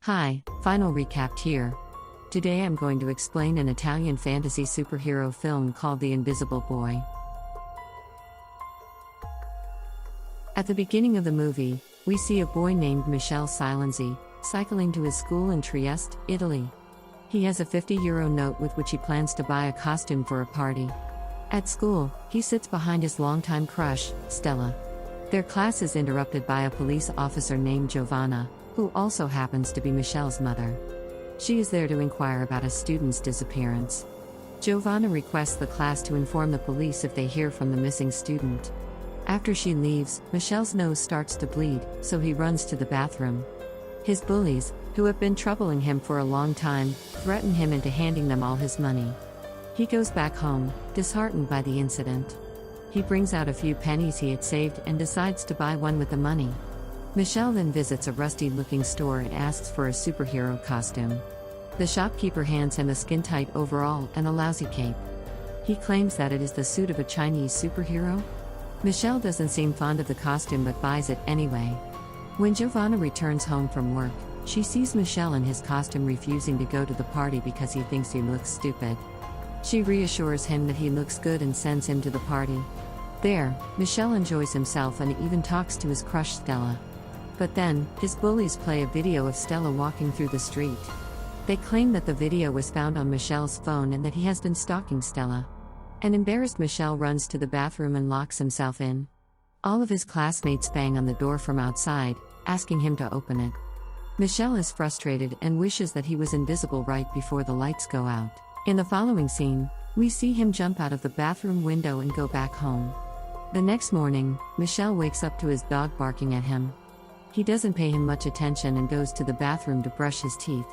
Hi, final recap here. Today I'm going to explain an Italian fantasy superhero film called The Invisible Boy. At the beginning of the movie, we see a boy named Michele Silenzi, cycling to his school in Trieste, Italy. He has a €50 note with which he plans to buy a costume for a party. At school, he sits behind his longtime crush, Stella. Their class is interrupted by a police officer named Giovanna, who also happens to be Michele's mother. She is there to inquire about a student's disappearance. Giovanna requests the class to inform the police if they hear from the missing student. After she leaves, Michele's nose starts to bleed, so he runs to the bathroom. His bullies, who have been troubling him for a long time, threaten him into handing them all his money. He goes back home, disheartened by the incident. He brings out a few pennies he had saved and decides to buy one with the money. Michele then visits a rusty-looking store and asks for a superhero costume. The shopkeeper hands him a skin-tight overall and a lousy cape. He claims that it is the suit of a Chinese superhero. Michele doesn't seem fond of the costume but buys it anyway. When Giovanna returns home from work, she sees Michele in his costume refusing to go to the party because he thinks he looks stupid. She reassures him that he looks good and sends him to the party. There, Michele enjoys himself and even talks to his crush Stella. But then, his bullies play a video of Stella walking through the street. They claim that the video was found on Michele's phone and that he has been stalking Stella. An embarrassed Michele runs to the bathroom and locks himself in. All of his classmates bang on the door from outside, asking him to open it. Michele is frustrated and wishes that he was invisible right before the lights go out. In the following scene, we see him jump out of the bathroom window and go back home. The next morning, Michele wakes up to his dog barking at him. He doesn't pay him much attention and goes to the bathroom to brush his teeth.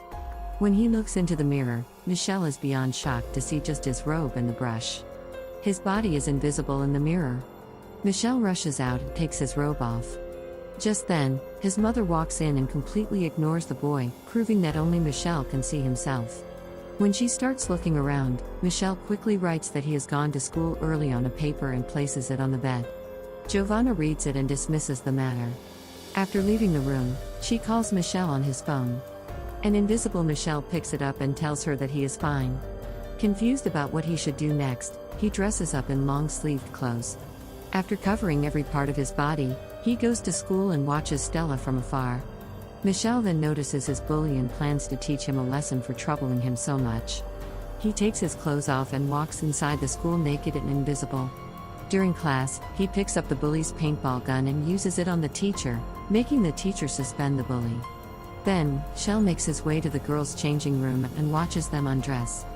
When he looks into the mirror, Michele is beyond shocked to see just his robe and the brush. His body is invisible in the mirror. Michele rushes out and takes his robe off. Just then, his mother walks in and completely ignores the boy, proving that only Michele can see himself. When she starts looking around, Michele quickly writes that he has gone to school early on a paper and places it on the bed. Giovanna reads it and dismisses the matter. After leaving the room, she calls Michele on his phone. An invisible Michele picks it up and tells her that he is fine. Confused about what he should do next, he dresses up in long-sleeved clothes. After covering every part of his body, he goes to school and watches Stella from afar. Michele then notices his bully and plans to teach him a lesson for troubling him so much. He takes his clothes off and walks inside the school naked and invisible. During class, he picks up the bully's paintball gun and uses it on the teacher, making the teacher suspend the bully. Then, Michele makes his way to the girls' changing room and watches them undress.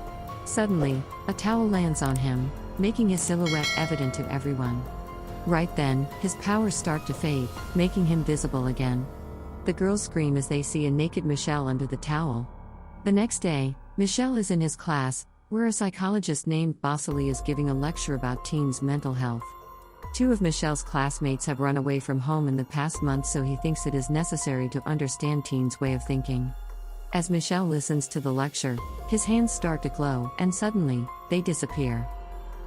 Suddenly, a towel lands on him, making his silhouette evident to everyone. Right then, his powers start to fade, making him visible again. The girls scream as they see a naked Michele under the towel. The next day, Michele is in his class, where a psychologist named Bossoli is giving a lecture about teens' mental health. Two of Michele's classmates have run away from home in the past month, so he thinks it is necessary to understand teens' way of thinking. As Michele listens to the lecture, his hands start to glow, and suddenly, they disappear.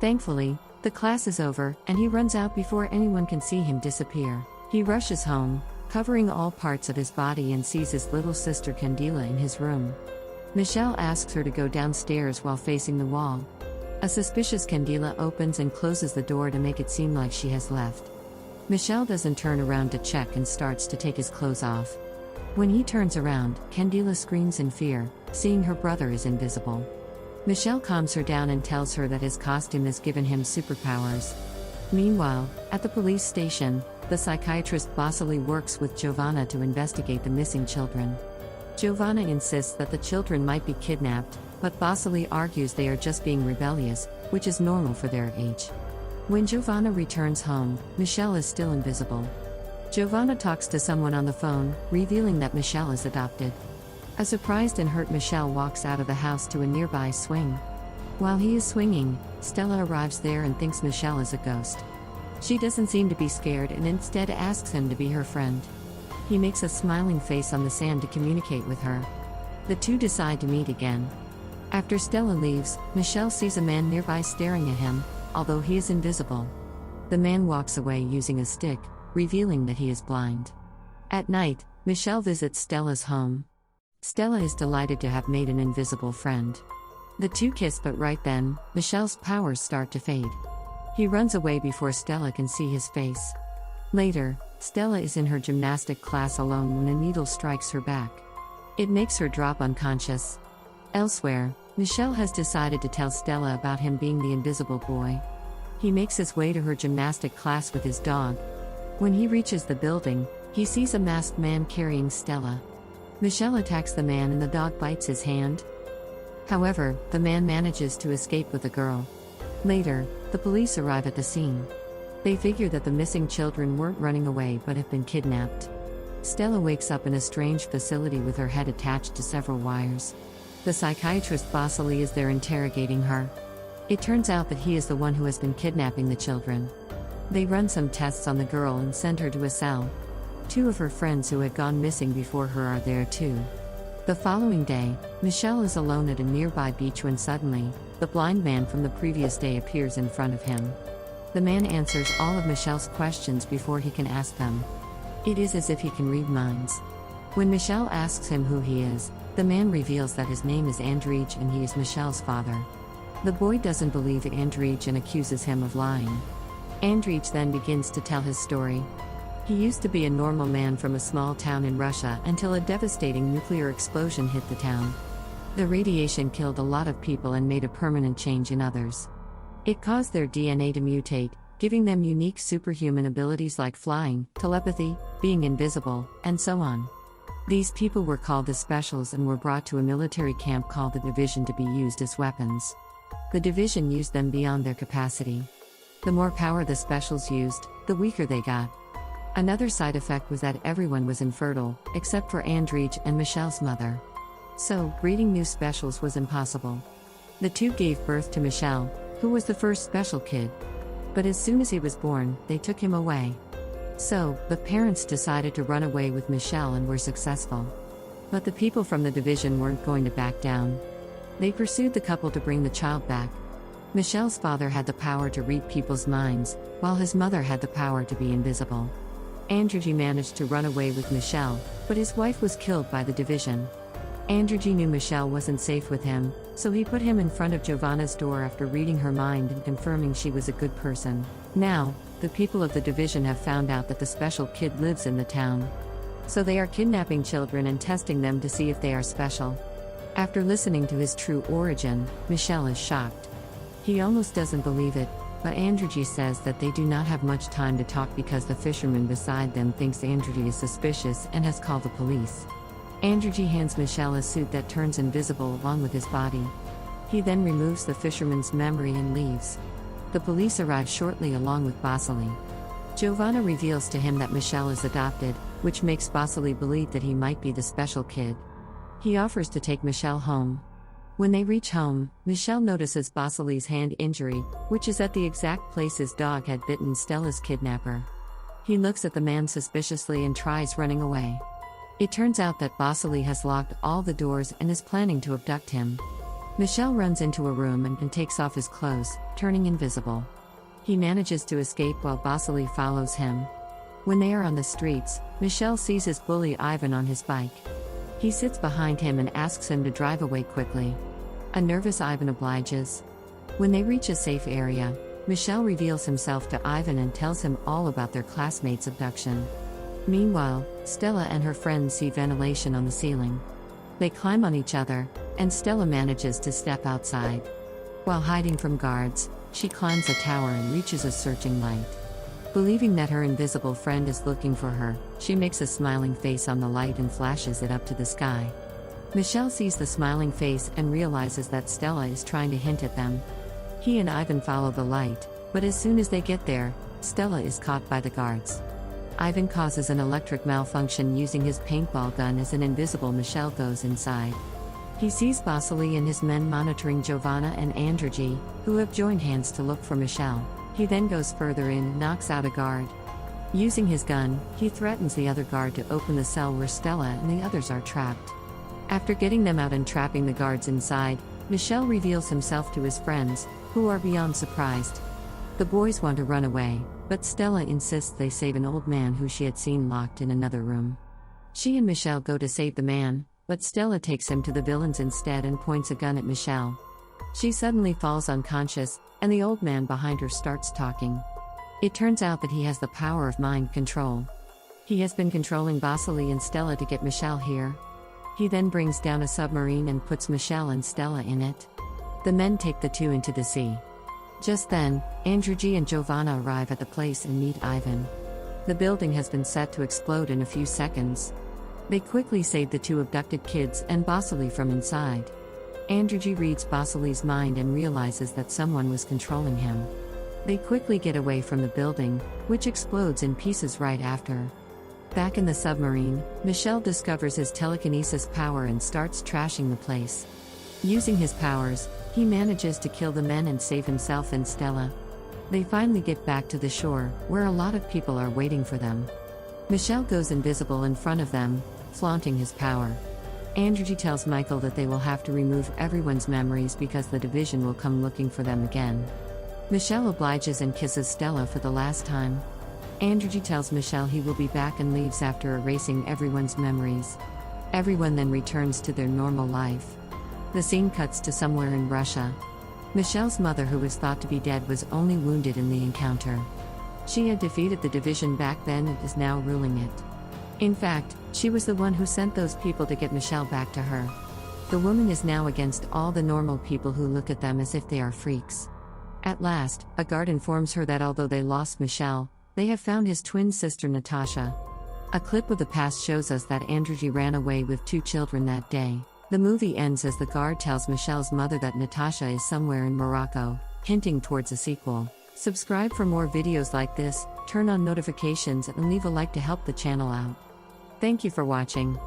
Thankfully, the class is over, and he runs out before anyone can see him disappear. He rushes home, covering all parts of his body, and sees his little sister Candela in his room. Michele asks her to go downstairs while facing the wall. A suspicious Candela opens and closes the door to make it seem like she has left. Michele doesn't turn around to check and starts to take his clothes off. When he turns around, Candela screams in fear, seeing her brother is invisible. Michele calms her down and tells her that his costume has given him superpowers. Meanwhile, at the police station, the psychiatrist Bossoli works with Giovanna to investigate the missing children. Giovanna insists that the children might be kidnapped, but Bossoli argues they are just being rebellious, which is normal for their age. When Giovanna returns home, Michele is still invisible. Giovanna talks to someone on the phone, revealing that Michele is adopted. A surprised and hurt Michele walks out of the house to a nearby swing. While he is swinging, Stella arrives there and thinks Michele is a ghost. She doesn't seem to be scared and instead asks him to be her friend. He makes a smiling face on the sand to communicate with her. The two decide to meet again. After Stella leaves, Michele sees a man nearby staring at him, although he is invisible. The man walks away using a stick, revealing that he is blind. At night, Michele visits Stella's home. Stella is delighted to have made an invisible friend. The two kiss, but right then, Michelle's powers start to fade. He runs away before Stella can see his face. Later, Stella is in her gymnastic class alone when a needle strikes her back. It makes her drop unconscious. Elsewhere, Michele has decided to tell Stella about him being the invisible boy. He makes his way to her gymnastic class with his dog. When he reaches the building, he sees a masked man carrying Stella. Michele attacks the man and the dog bites his hand. However, the man manages to escape with the girl. Later, the police arrive at the scene. They figure that the missing children weren't running away but have been kidnapped. Stella wakes up in a strange facility with her head attached to several wires. The psychiatrist Vasily is there interrogating her. It turns out that he is the one who has been kidnapping the children. They run some tests on the girl and send her to a cell. Two of her friends who had gone missing before her are there too. The following day, Michele is alone at a nearby beach when suddenly, the blind man from the previous day appears in front of him. The man answers all of Michelle's questions before he can ask them. It is as if he can read minds. When Michele asks him who he is, the man reveals that his name is Andrzej and he is Michelle's father. The boy doesn't believe Andrzej and accuses him of lying. Andrzej then begins to tell his story. He used to be a normal man from a small town in Russia until a devastating nuclear explosion hit the town. The radiation killed a lot of people and made a permanent change in others. It caused their DNA to mutate, giving them unique superhuman abilities like flying, telepathy, being invisible, and so on. These people were called the Specials and were brought to a military camp called the Division to be used as weapons. The Division used them beyond their capacity. The more power the Specials used, the weaker they got. Another side effect was that everyone was infertile, except for Andrzej and Michelle's mother. So, breeding new Specials was impossible. The two gave birth to Michele, who was the first special kid. But as soon as he was born, they took him away. So, the parents decided to run away with Michele and were successful. But the people from the Division weren't going to back down. They pursued the couple to bring the child back. Michelle's father had the power to read people's minds, while his mother had the power to be invisible. Andrzej managed to run away with Michele, but his wife was killed by the Division. Andrzej knew Michele wasn't safe with him, so he put him in front of Giovanna's door after reading her mind and confirming she was a good person. Now, the people of the Division have found out that the special kid lives in the town. So they are kidnapping children and testing them to see if they are special. After listening to his true origin, Michele is shocked. He almost doesn't believe it, but Andrzej says that they do not have much time to talk because the fisherman beside them thinks Andrzej is suspicious and has called the police. Andrzej hands Michele a suit that turns invisible along with his body. He then removes the fisherman's memory and leaves. The police arrive shortly along with Vasily. Giovanna reveals to him that Michele is adopted, which makes Vasily believe that he might be the special kid. He offers to take Michele home. When they reach home, Michele notices Vasily's hand injury, which is at the exact place his dog had bitten Stella's kidnapper. He looks at the man suspiciously and tries running away. It turns out that Vasily has locked all the doors and is planning to abduct him. Michele runs into a room and takes off his clothes, turning invisible. He manages to escape while Vasily follows him. When they are on the streets, Michele sees his bully Ivan on his bike. He sits behind him and asks him to drive away quickly. A nervous Ivan obliges. When they reach a safe area, Michele reveals himself to Ivan and tells him all about their classmates' abduction. Meanwhile, Stella and her friends see ventilation on the ceiling. They climb on each other, and Stella manages to step outside. While hiding from guards, she climbs a tower and reaches a searching light. Believing that her invisible friend is looking for her, she makes a smiling face on the light and flashes it up to the sky. Michele sees the smiling face and realizes that Stella is trying to hint at them. He and Ivan follow the light, but as soon as they get there, Stella is caught by the guards. Ivan causes an electric malfunction using his paintball gun as an invisible Michele goes inside. He sees Vasily and his men monitoring Giovanna and Andrzej, who have joined hands to look for Michele. He then goes further in and knocks out a guard. Using his gun, he threatens the other guard to open the cell where Stella and the others are trapped. After getting them out and trapping the guards inside, Michele reveals himself to his friends, who are beyond surprised. The boys want to run away, but Stella insists they save an old man who she had seen locked in another room. She and Michele go to save the man, but Stella takes him to the villains instead and points a gun at Michele. She suddenly falls unconscious, and the old man behind her starts talking. It turns out that he has the power of mind control. He has been controlling Vasily and Stella to get Michele here. He then brings down a submarine and puts Michele and Stella in it. The men take the two into the sea. Just then, Andrzej and Giovanna arrive at the place and meet Ivan. The building has been set to explode in a few seconds. They quickly save the two abducted kids and Vasily from inside. Andrzej reads Vasily's mind and realizes that someone was controlling him. They quickly get away from the building, which explodes in pieces right after. Back in the submarine, Michele discovers his telekinesis power and starts trashing the place. Using his powers, he manages to kill the men and save himself and Stella. They finally get back to the shore, where a lot of people are waiting for them. Michele goes invisible in front of them, flaunting his power. Andrzej tells Michael that they will have to remove everyone's memories because the division will come looking for them again. Michele obliges and kisses Stella for the last time. Andrzej tells Michele he will be back and leaves after erasing everyone's memories. Everyone then returns to their normal life. The scene cuts to somewhere in Russia. Michelle's mother, who was thought to be dead, was only wounded in the encounter. She had defeated the division back then and is now ruling it. In fact, she was the one who sent those people to get Michele back to her. The woman is now against all the normal people who look at them as if they are freaks. At last, a guard informs her that although they lost Michele, they have found his twin sister Natasha. A clip of the past shows us that Andrzej ran away with 2 children that day. The movie ends as the guard tells Michele's mother that Natasha is somewhere in Morocco, hinting towards a sequel. Subscribe for more videos like this, turn on notifications and leave a like to help the channel out. Thank you for watching.